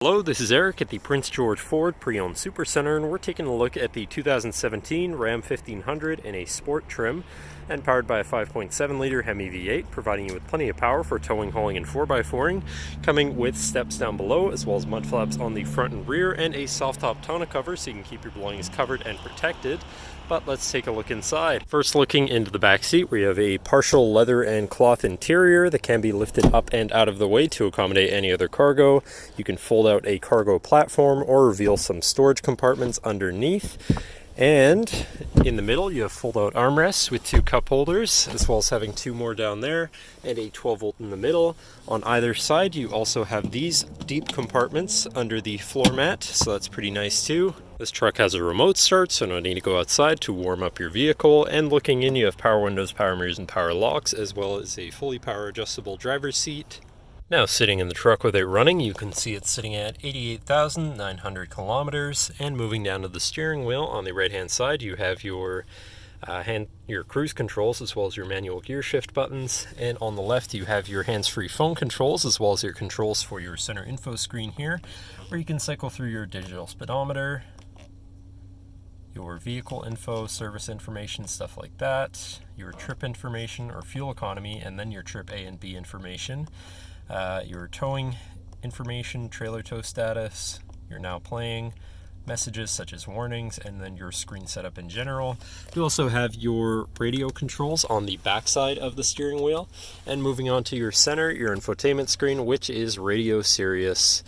Hello, this is Eric at the Prince George Ford Pre-Owned Super Center, and we're taking a look at the 2017 Ram 1500 in a sport trim and powered by a 5.7-liter Hemi V8, providing you with plenty of power for towing, hauling, and 4x4ing, coming with steps down below, as well as mud flaps on the front and rear, and a soft-top tonneau cover so you can keep your belongings covered and protected. But let's take a look inside. First, looking into the back seat, we have a partial leather and cloth interior that can be lifted up and out of the way to accommodate any other cargo. You can fold out a cargo platform or reveal some storage compartments underneath. And in the middle, you have fold-out armrests with two cup holders, as well as having two more down there and a 12-volt in the middle. On either side, you also have these deep compartments under the floor mat, so that's pretty nice too. This truck has a remote start, so no need to go outside to warm up your vehicle. And looking in, you have power windows, power mirrors, and power locks, as well as a fully power adjustable driver's seat. Now, sitting in the truck with it running, you can see it's sitting at 88,900 kilometers. And moving down to the steering wheel, on the right-hand side, you have your cruise controls as well as your manual gear shift buttons. And on the left, you have your hands-free phone controls as well as your controls for your center info screen here, where you can cycle through your digital speedometer, your vehicle info, service information, stuff like that, your trip information or fuel economy, and then your trip A and B information. Your towing information, trailer tow status, your now playing, messages such as warnings, and then your screen setup in general. You also have your radio controls on the back side of the steering wheel. And moving on to your center, your infotainment screen, which is radio, Sirius,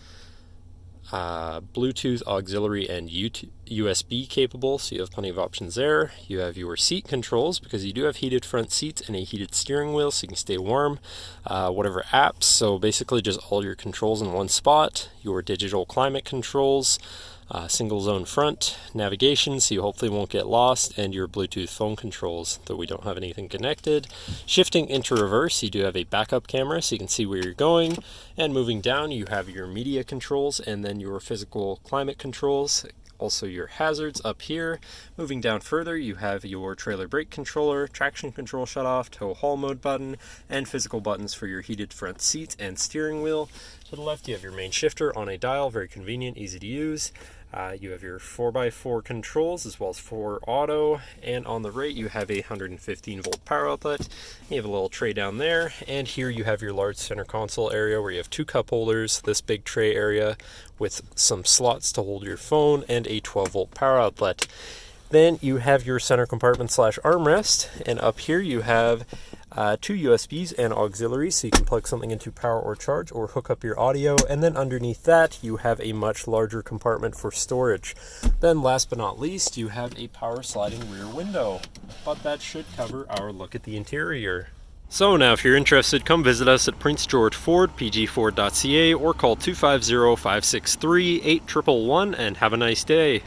Bluetooth, auxiliary, and USB capable, so you have plenty of options there. You have your seat controls, because you do have heated front seats and a heated steering wheel, so you can stay warm. Whatever apps, so basically just all your controls in one spot. Your digital climate controls, single zone front, navigation, so you hopefully won't get lost, and your Bluetooth phone controls, though we don't have anything connected. Shifting into reverse, you do have a backup camera, so you can see where you're going. And moving down, you have your media controls, and then your physical climate controls. Also your hazards up here. Moving down further, you have your trailer brake controller, traction control shutoff, tow haul mode button, and physical buttons for your heated front seats and steering wheel. To the left, you have your main shifter on a dial, very convenient, easy to use. You have your 4x4 controls as well as 4 auto, and on the right you have a 115-volt power outlet. You have a little tray down there, and here you have your large center console area where you have two cup holders, this big tray area with some slots to hold your phone, and a 12-volt power outlet. Then you have your center compartment / armrest, and up here you have two USBs and auxiliaries, so you can plug something into power or charge or hook up your audio. And then underneath that you have a much larger compartment for storage. Then last but not least, you have a power sliding rear window, but that should cover our look at the interior. So now if you're interested, come visit us at Prince George Ford, pgford.ca, or call 250-563-8111 and have a nice day.